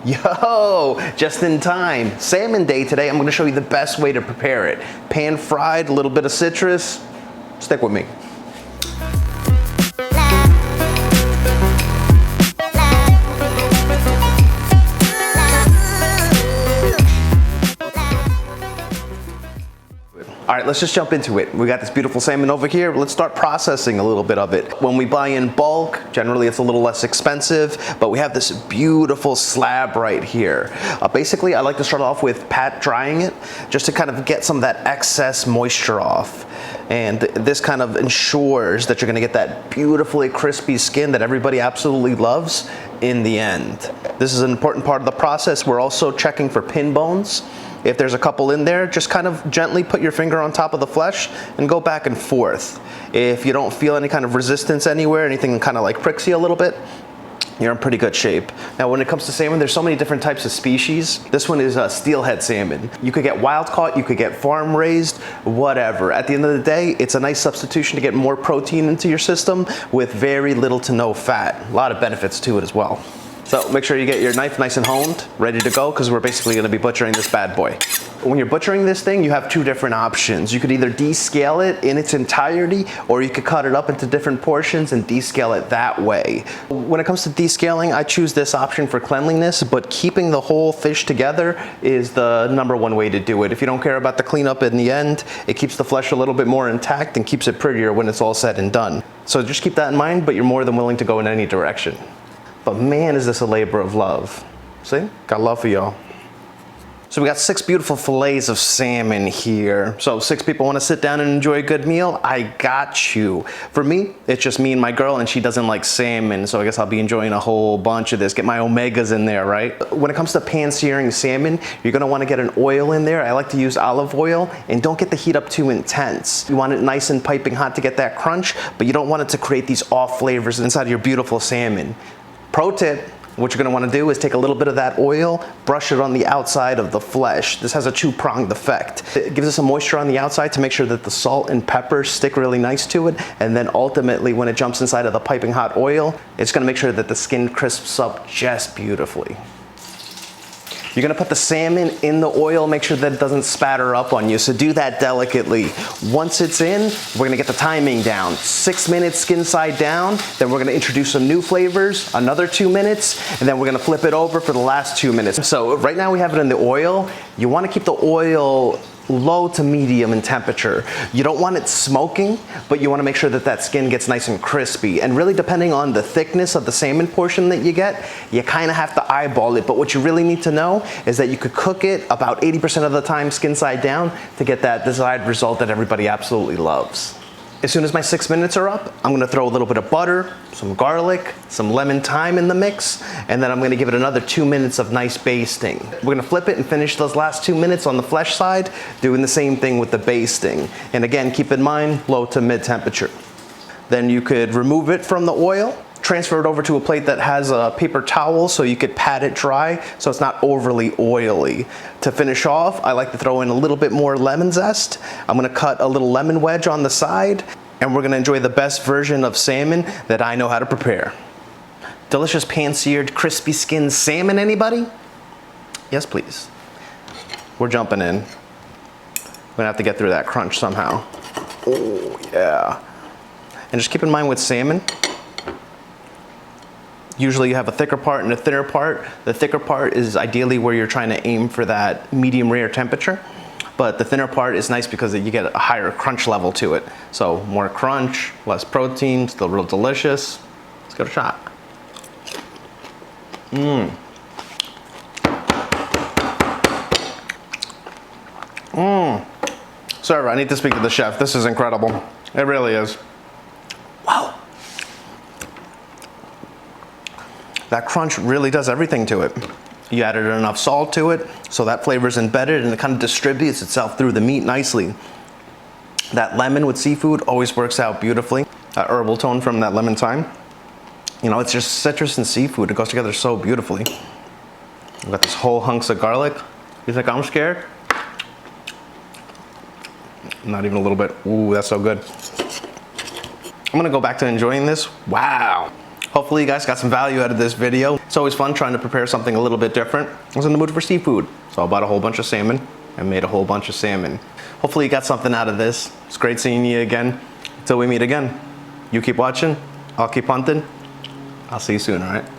Yo, just in time. Salmon day today. I'm gonna show you the best way to prepare it. Pan fried, a little bit of citrus. Stick with me. All right, let's just jump into it. We got this beautiful salmon over here. Let's start processing a little bit of it. When we buy in bulk, generally it's a little less expensive, but we have this beautiful slab right here. Basically, I like to start off with pat drying it, just to kind of get some of that excess moisture off. And this kind of ensures that you're gonna get that beautifully crispy skin that everybody absolutely loves in the end. This is an important part of the process. We're also checking for pin bones. If there's a couple in there, just kind of gently put your finger on top of the flesh and go back and forth. If you don't feel any kind of resistance anywhere, anything kind of like pricks you a little bit, you're in pretty good shape. Now, when it comes to salmon, there's so many different types of species. This one is a steelhead salmon. You could get wild caught, you could get farm raised, whatever. At the end of the day, it's a nice substitution to get more protein into your system with very little to no fat. A lot of benefits to it as well. So make sure you get your knife nice and honed, ready to go, because we're basically gonna be butchering this bad boy. When you're butchering this thing, you have two different options. You could either descale it in its entirety, or you could cut it up into different portions and descale it that way. When it comes to descaling, I choose this option for cleanliness, but keeping the whole fish together is the #1 way to do it. If you don't care about the cleanup in the end, it keeps the flesh a little bit more intact and keeps it prettier when it's all said and done. So just keep that in mind, but you're more than willing to go in any direction. But man, is this a labor of love. See, got love for y'all. So we got 6 beautiful fillets of salmon here. So 6 people want to sit down and enjoy a good meal? I got you. For me, it's just me and my girl, and she doesn't like salmon, so I guess I'll be enjoying a whole bunch of this. Get my omegas in there, right? When it comes to pan searing salmon, you're gonna want to get an oil in there. I like to use olive oil, and don't get the heat up too intense. You want it nice and piping hot to get that crunch, but you don't want it to create these off flavors inside your beautiful salmon. Pro tip, what you're gonna wanna do is take a little bit of that oil, brush it on the outside of the flesh. This has a 2-pronged effect. It gives us some moisture on the outside to make sure that the salt and pepper stick really nice to it, and then ultimately when it jumps inside of the piping hot oil, it's gonna make sure that the skin crisps up just beautifully. You're gonna put the salmon in the oil, make sure that it doesn't spatter up on you, so do that delicately. Once it's in, we're gonna get the timing down. 6 minutes skin side down, then we're gonna introduce some new flavors, another 2 minutes, and then we're gonna flip it over for the last 2 minutes. So right now we have it in the oil. You wanna keep the oil low to medium in temperature. You don't want it smoking, but you want to make sure that that skin gets nice and crispy. And really, depending on the thickness of the salmon portion that you get, you kind of have to eyeball it. But what you really need to know is that you could cook it about 80% of the time skin side down to get that desired result that everybody absolutely loves. As soon as my 6 minutes are up, I'm gonna throw a little bit of butter, some garlic, some lemon thyme in the mix, and then I'm gonna give it another 2 minutes of nice basting. We're gonna flip it and finish those last 2 minutes on the flesh side, doing the same thing with the basting. And again, keep in mind, low to mid temperature. Then you could remove it from the oil, transfer it over to a plate that has a paper towel so you could pat it dry so it's not overly oily. To finish off, I like to throw in a little bit more lemon zest. I'm gonna cut a little lemon wedge on the side, and we're gonna enjoy the best version of salmon that I know how to prepare. Delicious pan-seared, crispy skinned salmon, anybody? Yes, please. We're jumping in. We're gonna have to get through that crunch somehow. Oh, yeah. And just keep in mind with salmon, usually you have a thicker part and a thinner part. The thicker part is ideally where you're trying to aim for that medium rare temperature. But the thinner part is nice because you get a higher crunch level to it. So more crunch, less protein, still real delicious. Let's give it a shot. Sir, I need to speak to the chef. This is incredible. It really is. Wow. That crunch really does everything to it. You added enough salt to it, so that flavor's embedded and it kind of distributes itself through the meat nicely. That lemon with seafood always works out beautifully. That herbal tone from that lemon thyme. You know, it's just citrus and seafood. It goes together so beautifully. We've got this whole hunks of garlic. You think I'm scared? Not even a little bit. Ooh, that's so good. I'm gonna go back to enjoying this. Wow. Hopefully you guys got some value out of this video. It's always fun trying to prepare something a little bit different. I was in the mood for seafood, so I bought a whole bunch of salmon and made a whole bunch of salmon. Hopefully you got something out of this. It's great seeing you again. Until we meet again, you keep watching, I'll keep hunting. I'll see you soon, all right?